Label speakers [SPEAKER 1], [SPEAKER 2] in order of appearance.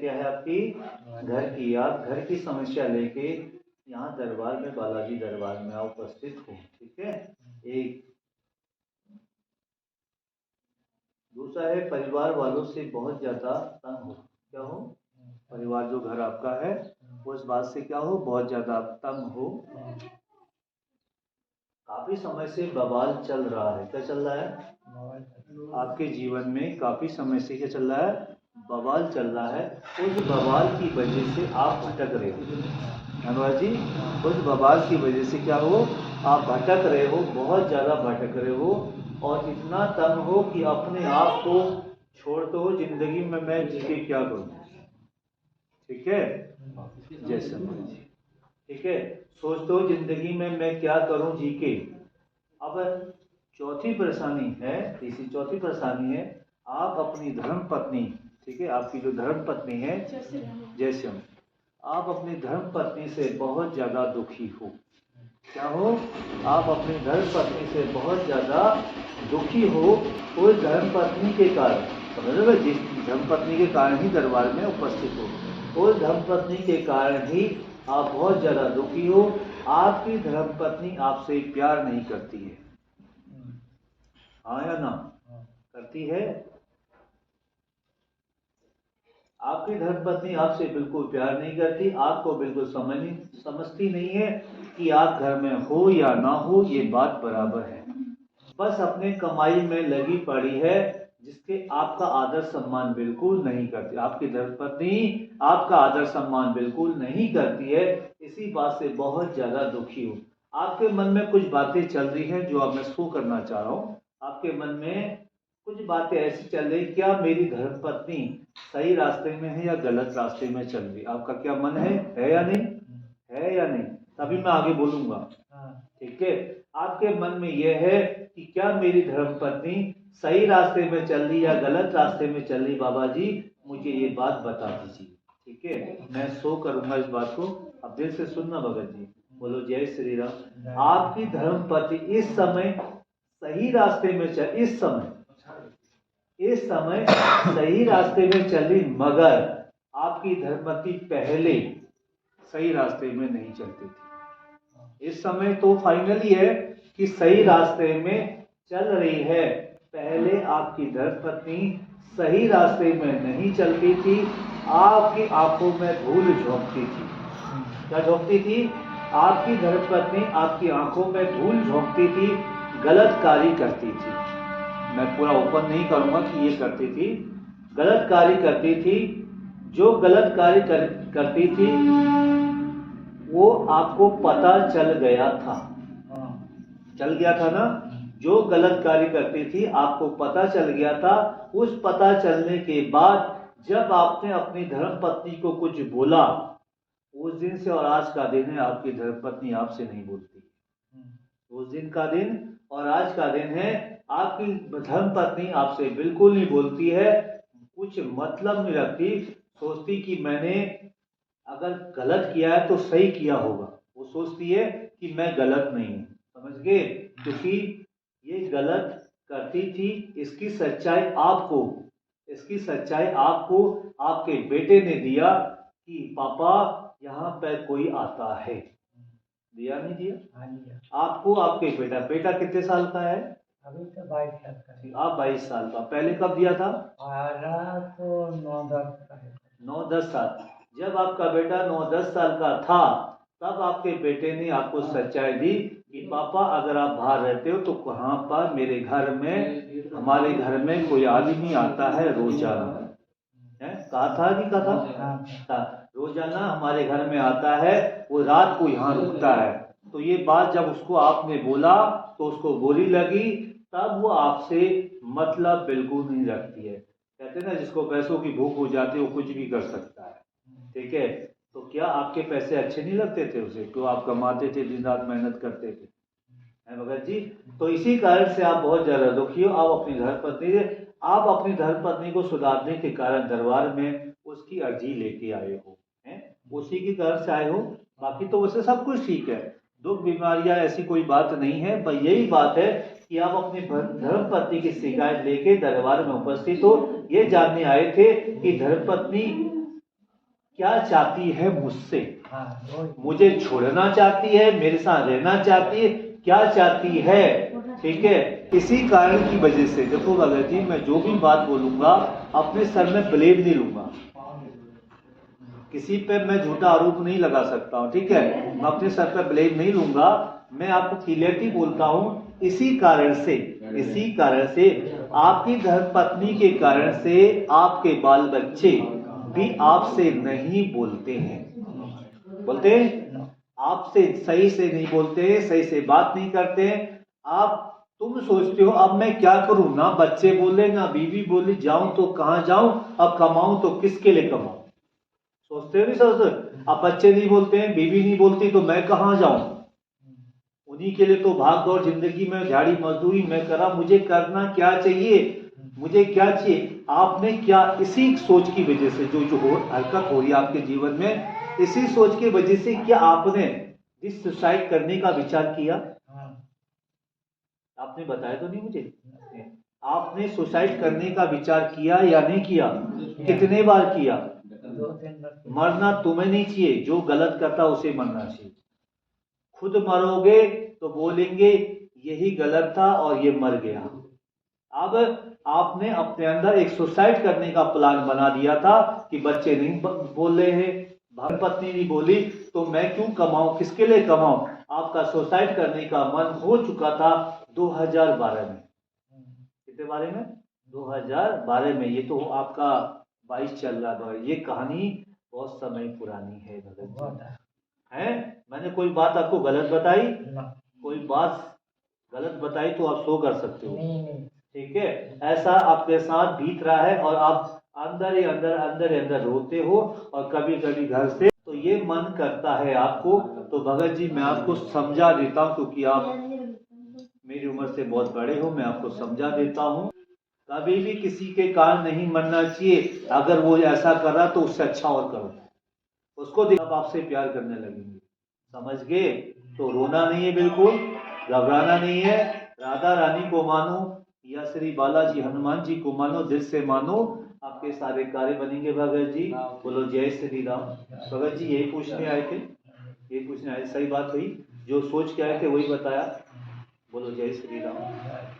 [SPEAKER 1] क्या है आपकी? घर की। आप घर की समस्या लेके यहाँ दरबार में, बालाजी दरबार में आप उपस्थित हो, ठीक है। एक दूसरा है परिवार वालों से बहुत ज्यादा तंग हो। क्या हो? परिवार जो घर आपका है वो इस बात से क्या हो? बहुत ज्यादा तंग हो। काफी समय से बवाल चल रहा है। क्या चल रहा है आपके जीवन में? काफी समय से क्या चल रहा है? बवाल चल रहा है। उस बवाल की वजह से आप भटक रहे हो अनुराग जी। उस बवाल की वजह से क्या हो? आप भटक रहे हो, बहुत ज्यादा भटक रहे हो, और इतना तंग हो कि अपने आप को छोड़ दो। जिंदगी में मैं जी के क्या करूं? ठीक है, जैसे ठीक है, सोचते हो जिंदगी में मैं क्या करूं जी के। अब चौथी परेशानी है, तीसरी चौथी परेशानी है, आप अपनी धर्म पत्नी, ठीक है, आपकी जो धर्म पत्नी है जैसे हम, आप अपनी धर्म पत्नी से बहुत ज्यादा दुखी हो। क्या हो? आप अपनी धर्म पत्नी से बहुत ज्यादा दुखी हो। उस धर्म पत्नी के कारण, समझ लो, जिस धर्म पत्नी के कारण ही दरबार में उपस्थित हो, उस धर्म पत्नी के कारण ही आप बहुत ज्यादा दुखी हो। आपकी धर्म पत्नी आपसे प्यार नहीं करती है। हाँ या ना? करती है? आपकी धर्मपत्नी आपसे बिल्कुल प्यार नहीं करती, आपको बिल्कुल समझती नहीं है कि आप घर में हो या ना हो, ये बात बराबर है। बस अपने कमाई में लगी पड़ी है, जिसके आपका आदर सम्मान बिल्कुल नहीं करती। आपकी धर्मपत्नी आपका आदर सम्मान बिल्कुल नहीं करती है। इसी बात से बहुत ज्यादा दुखी हो। आपके मन में कुछ बातें चल रही हैं जो अब मैं शो करना चाह रहा हूँ। आपके मन में कुछ बातें ऐसी चल रही, क्या मेरी धर्मपत्नी सही रास्ते में है या गलत रास्ते में चल रही? आपका क्या मन है या नहीं? है या नहीं? तभी मैं आगे बोलूंगा, ठीक है। आपके मन में यह है कि क्या मेरी धर्मपत्नी सही रास्ते में चल रही या गलत रास्ते में चल रही? बाबा जी मुझे ये बात बता दीजिए, ठीक है, मैं शो करूंगा इस बात को। अब दिल से सुनना भगत जी, बोलो जय श्री राम। आपकी धर्मपत्नी इस समय सही रास्ते में चल, इस समय सही रास्ते में चली, मगर आपकी धर्मपत्नी पहले सही रास्ते में नहीं चलती थी। इस समय तो फाइनली है कि सही रास्ते में चल रही है। पहले आपकी धर्मपत्नी सही रास्ते में नहीं चलती थी, आपकी आंखों में धूल झोंकती थी। क्या झोंकती थी? आपकी धर्मपत्नी आपकी आंखों में धूल झोंकती थी, गलत कार्य करती थी। मैं पूरा ओपन नहीं करूंगा कि ये करती थी, गलत कार्य करती थी। जो गलत कार्य करती थी वो आपको पता चल गया था। चल गया था ना? जो गलत कार्य करती थी आपको पता चल गया था। उस पता चलने के बाद जब आपने अपनी धर्मपत्नी को कुछ बोला, उस दिन से और आज का दिन है आपकी धर्मपत्नी आपसे नहीं बोलती। उस दिन का दिन और आज का दिन है, आपकी धर्मपत्नी आपसे बिल्कुल नहीं बोलती है, कुछ मतलब नहीं रखती। सोचती कि मैंने अगर गलत किया है तो सही किया होगा। वो सोचती है कि मैं गलत नहीं हूं, समझ गए? क्योंकि ये गलत करती थी। इसकी सच्चाई आपको आपके बेटे ने दिया कि पापा यहाँ पर कोई आता है। दिया नहीं दिया? आपको आपके बेटा कितने साल का है?
[SPEAKER 2] अभी तो 22 साल का है।
[SPEAKER 1] आप 22 साल का। पहले कब दिया था?
[SPEAKER 2] तो 9-10 का है।
[SPEAKER 1] 9-10 साल। जब आपका बेटा 9-10 साल का था, तब आपके बेटे ने आपको सच्चाई दी कि पापा अगर आप बाहर रहते हो तो कहाँ पर मेरे घर में, हमारे घर में कोई आदमी आता है रोजाना। है? कहा था कि कहा था? रोजाना हमारे घर में आता है, वो रात को यहाँ रुकता है। तो ये बात जब उसको आपने बोला तो उसको बुरी लगी, तब वो आपसे मतलब बिल्कुल नहीं रखती है। कहते हैं ना, जिसको पैसों की भूख हो जाती है वो कुछ भी कर सकता है, ठीक है। तो क्या आपके पैसे अच्छे नहीं लगते थे उसे? क्यों आप कमाते थे, दिन रात मेहनत करते थे, है भगत जी? तो इसी कारण से आप बहुत ज्यादा दुखी हो। आप अपनी धर्मपत्नी को सुधारने के कारण दरबार में उसकी अर्जी लेके आए हो, हैं? उसी के कारण से आए हो। बाकी तो वैसे सब कुछ ठीक है, दुख बीमारियां ऐसी कोई बात नहीं है। पर यही बात है कि आप अपनी धर्मपत्नी की शिकायत लेके दरबार में उपस्थित हो। ये जानने आए थे कि धर्मपत्नी क्या चाहती है मुझसे,
[SPEAKER 2] हाँ वही।
[SPEAKER 1] मुझे छोड़ना चाहती है, मेरे साथ रहना चाहती है, क्या चाहती है, ठीक है। इसी कारण की वजह से देखो भगत जी, मैं जो भी बात बोलूंगा अपने सर में ब्लेम नहीं लूंगा, किसी पे मैं झूठा आरोप नहीं लगा सकता हूँ, ठीक है। मैं अपने सर पे ब्लेम नहीं लूंगा, मैं आपको क्लियरली बोलता हूँ। इसी कारण से आपकी धर्मपत्नी के कारण से आपके बाल बच्चे भी आपसे नहीं बोलते हैं, बोलते हैं आपसे सही से नहीं बोलते हैं, सही से बात नहीं करते हैं। तुम सोचते हो अब मैं क्या करूं, ना बच्चे बोले ना बीवी बोली, जाऊं तो कहां जाऊं, अब कमाऊं तो किसके लिए कमाऊं, सोचते हो नहीं सोचते। अब बच्चे नहीं बोलते हैं, बीवी नहीं बोलती, तो मैं कहां जाऊं, उन्हीं के लिए तो भाग दौड़ जिंदगी में दिहाड़ी मजदूरी मैं करा, मुझे करना क्या चाहिए, मुझे क्या चाहिए। आपने क्या इसी सोच की वजह से जो हरकत हो रही है आपके जीवन में, इसी सोच की वजह से क्या आपने इस सुसाइड करने का विचार किया, आपने बताया तो नहीं मुझे, आपने सुसाइड करने का विचार किया या नहीं किया, कितने बार किया।
[SPEAKER 2] 2-3 बार।
[SPEAKER 1] मरना तुम्हें नहीं चाहिए, जो गलत करता उसे मरना चाहिए। खुद मरोगे तो बोलेंगे यही गलत था और ये मर गया। अब आपने अपने अंदर एक सुसाइड करने का प्लान बना दिया था कि बच्चे नहीं बोल रहे हैं, पत्नी नहीं बोली, तो मैं क्यों कमाऊं, किसके लिए कमाऊं। आपका सुसाइड करने का मन हो चुका था 2012 में, कितने बारे में, 2012 में। ये तो आपका 22 चल रहा है, ये कहानी बहुत समय पुरानी है भगत जी, है। मैंने कोई बात आपको गलत बताई, कोई बात गलत बताई तो आप सो कर सकते हो,
[SPEAKER 2] नहीं।
[SPEAKER 1] ठीक है। ऐसा आपके साथ बीत रहा है और आप अंदर ही अंदर रोते हो, और कभी कभी घर से तो ये मन करता है आपको। तो भगत जी मैं आपको समझा देता हूँ, क्योंकि आप मेरी उम्र से बहुत बड़े हो, मैं आपको समझा देता हूँ। कभी भी किसी के कारण नहीं मरना चाहिए, अगर वो ऐसा कर रहा तो उससे अच्छा और करो, उसको देखो आपसे प्यार करने लगेंगे, समझ गए। तो रोना नहीं है, बिल्कुल घबराना नहीं है। राधा रानी को मानो या श्री बालाजी हनुमान जी को मानो, दिल से मानो, आपके सारे कार्य बनेंगे। भगत जी बोलो जय श्री राम। भगत जी यही पूछने आए थे, यही पूछने आए, सही बात हुई, जो सोच के आए थे वही बताया। बोलो जय श्री राम।